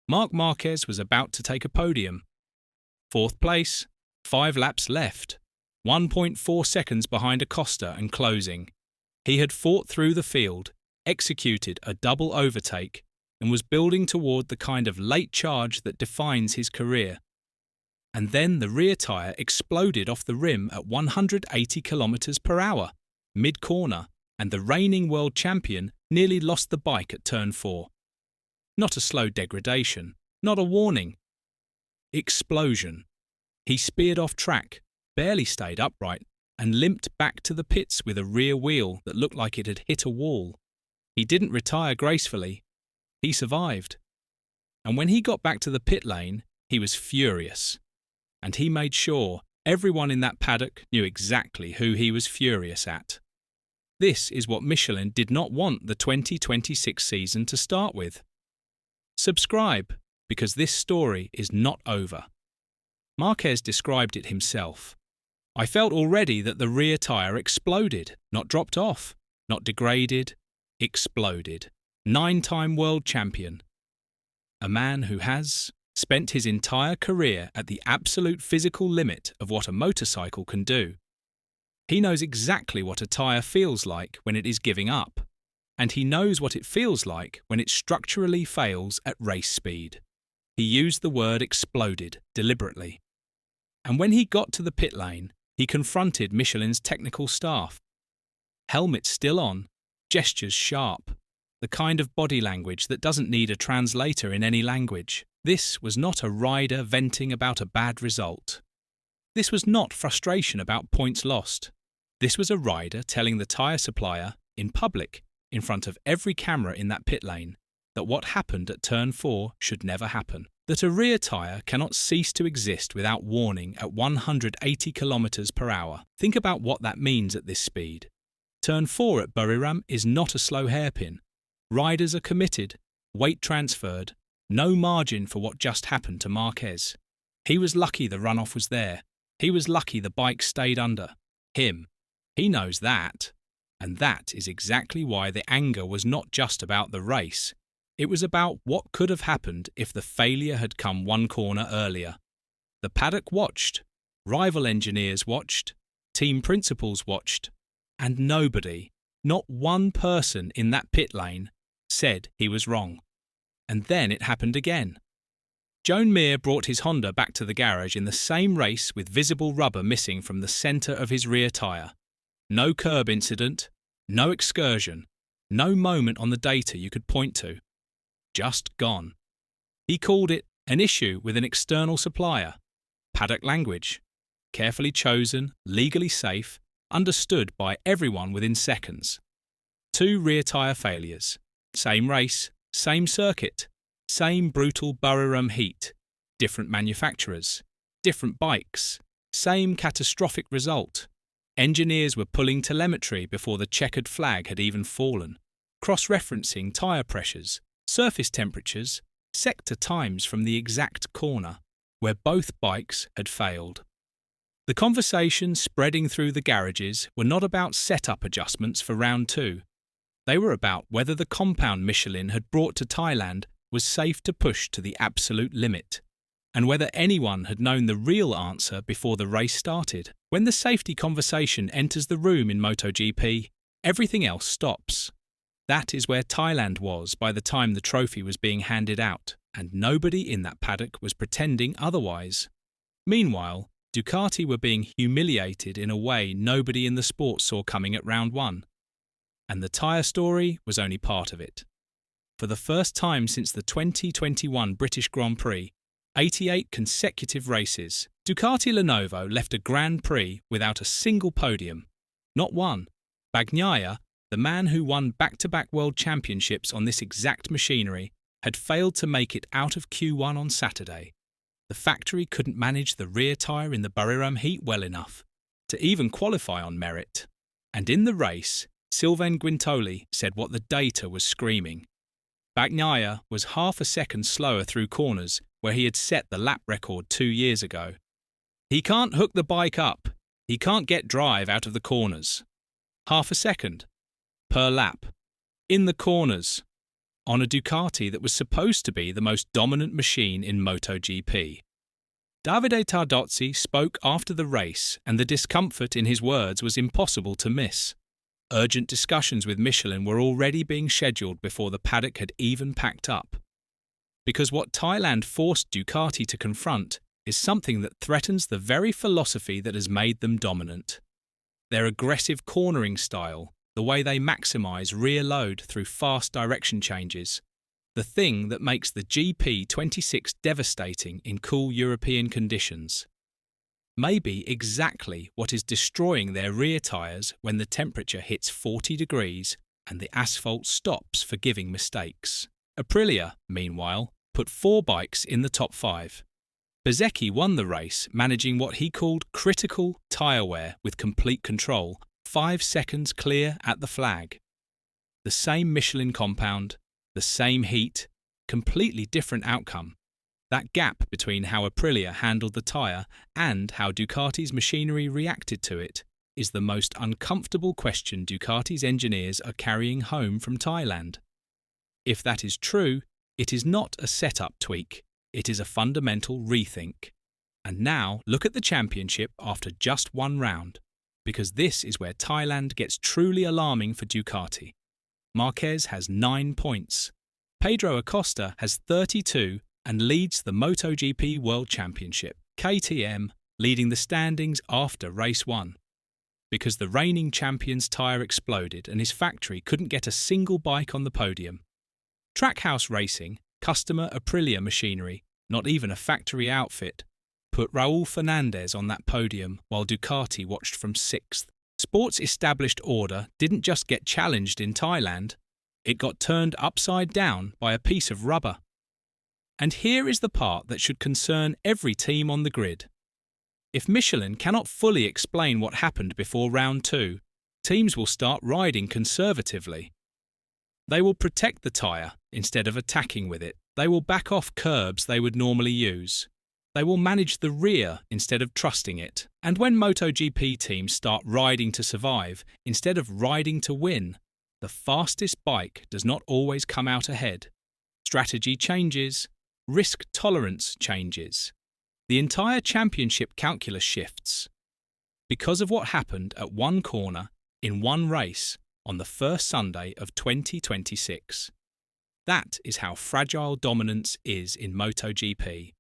Marc Marquez was about to take a podium. Fourth place, 5 laps left, 1.4 seconds behind Acosta and closing. He had fought through the field, executed a double overtake, and was building toward the kind of late charge that defines his career. And then the rear tyre exploded off the rim at 180 kilometers per hour, mid-corner, and the reigning world champion nearly lost the bike at turn 4. Not a slow degradation, not a warning. Explosion. He speared off track, barely stayed upright, and limped back to the pits with a rear wheel that looked like it had hit a wall. He didn't retire gracefully. He survived. And when he got back to the pit lane, he was furious. And he made sure everyone in that paddock knew exactly who he was furious at. This is what Michelin did not want the 2026 season to start with. Subscribe, because this story is not over. Marquez described it himself. I felt already that the rear tyre exploded, not dropped off, not degraded, exploded. 9-time world champion. A man who has spent his entire career at the absolute physical limit of what a motorcycle can do. He knows exactly what a tyre feels like when it is giving up, and he knows what it feels like when it structurally fails at race speed. He used the word exploded deliberately. And when he got to the pit lane, he confronted Michelin's technical staff. Helmet still on, gestures sharp, the kind of body language that doesn't need a translator in any language. This was not a rider venting about a bad result. This was not frustration about points lost. This was a rider telling the tyre supplier, in public, in front of every camera in that pit lane, that what happened at turn 4 should never happen. That a rear tyre cannot cease to exist without warning at 180 kilometers per hour. Think about what that means at this speed. Turn 4 at Buriram is not a slow hairpin. Riders are committed, weight transferred, no margin for what just happened to Marquez. He was lucky the runoff was there. He was lucky the bike stayed under him. He knows that. And that is exactly why the anger was not just about the race. It was about what could have happened if the failure had come one corner earlier. The paddock watched, rival engineers watched, team principals watched, and nobody, not one person in that pit lane, said he was wrong. And then it happened again. Joan Mir brought his Honda back to the garage in the same race with visible rubber missing from the centre of his rear tyre. No curb incident, no excursion, no moment on the data you could point to. Just gone. He called it an issue with an external supplier. Paddock language. Carefully chosen, legally safe, understood by everyone within seconds. 2 rear tyre failures. Same race, same circuit, same brutal Buriram heat. Different manufacturers, different bikes, same catastrophic result. Engineers were pulling telemetry before the checkered flag had even fallen, cross-referencing tyre pressures, surface temperatures, sector times from the exact corner, where both bikes had failed. The conversations spreading through the garages were not about setup adjustments for round 2. They were about whether the compound Michelin had brought to Thailand was safe to push to the absolute limit, and whether anyone had known the real answer before the race started. When the safety conversation enters the room in MotoGP, everything else stops. That is where Thailand was by the time the trophy was being handed out, and nobody in that paddock was pretending otherwise. Meanwhile, Ducati were being humiliated in a way nobody in the sport saw coming at round 1. And the tyre story was only part of it. For the first time since the 2021 British Grand Prix, 88 consecutive races, Ducati Lenovo left a Grand Prix without a single podium. Not one. Bagnaia, the man who won back-to-back world championships on this exact machinery, had failed to make it out of Q1 on Saturday. The factory couldn't manage the rear tyre in the Buriram heat well enough to even qualify on merit. And in the race, Sylvain Guintoli said what the data was screaming. Bagnaia was half a second slower through corners where he had set the lap record 2 years ago. He can't hook the bike up. He can't get drive out of the corners. Half a second per lap. In the corners. on a Ducati that was supposed to be the most dominant machine in MotoGP. Davide Tardozzi spoke after the race, and the discomfort in his words was impossible to miss. Urgent discussions with Michelin were already being scheduled before the paddock had even packed up. Because what Thailand forced Ducati to confront is something that threatens the very philosophy that has made them dominant. Their aggressive cornering style, the way they maximise rear load through fast direction changes, the thing that makes the GP26 devastating in cool European conditions, may be exactly what is destroying their rear tyres when the temperature hits 40 degrees and the asphalt stops forgiving mistakes. Aprilia, meanwhile, put 4 bikes in the top 5. Bezzecchi won the race, managing what he called critical tyre wear with complete control, 5 seconds clear at the flag. The same Michelin compound, the same heat, completely different outcome. That gap between how Aprilia handled the tyre and how Ducati's machinery reacted to it is the most uncomfortable question Ducati's engineers are carrying home from Thailand. If that is true, it is not a setup tweak, it is a fundamental rethink. And now look at the championship after just one round, because this is where Thailand gets truly alarming for Ducati. Marquez has 9 points. Pedro Acosta has 32 and leads the MotoGP World Championship, KTM leading the standings after race 1. Because the reigning champion's tyre exploded and his factory couldn't get a single bike on the podium. Trackhouse Racing, customer Aprilia machinery, not even a factory outfit, put Raul Fernandez on that podium while Ducati watched from 6th. Sport's established order didn't just get challenged in Thailand, it got turned upside down by a piece of rubber. And here is the part that should concern every team on the grid. If Michelin cannot fully explain what happened before round 2, teams will start riding conservatively. They will protect the tyre instead of attacking with it. They will back off curbs they would normally use. They will manage the rear instead of trusting it. And when MotoGP teams start riding to survive instead of riding to win, the fastest bike does not always come out ahead. Strategy changes, risk tolerance changes. The entire championship calculus shifts. Because of what happened at one corner in one race on the first Sunday of 2026. That is how fragile dominance is in MotoGP.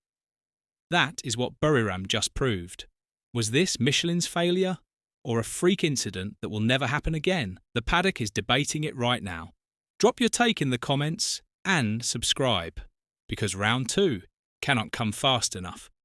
That is what Buriram just proved. Was this Michelin's failure? Or a freak incident that will never happen again? The paddock is debating it right now. Drop your take in the comments and subscribe, because round 2 cannot come fast enough.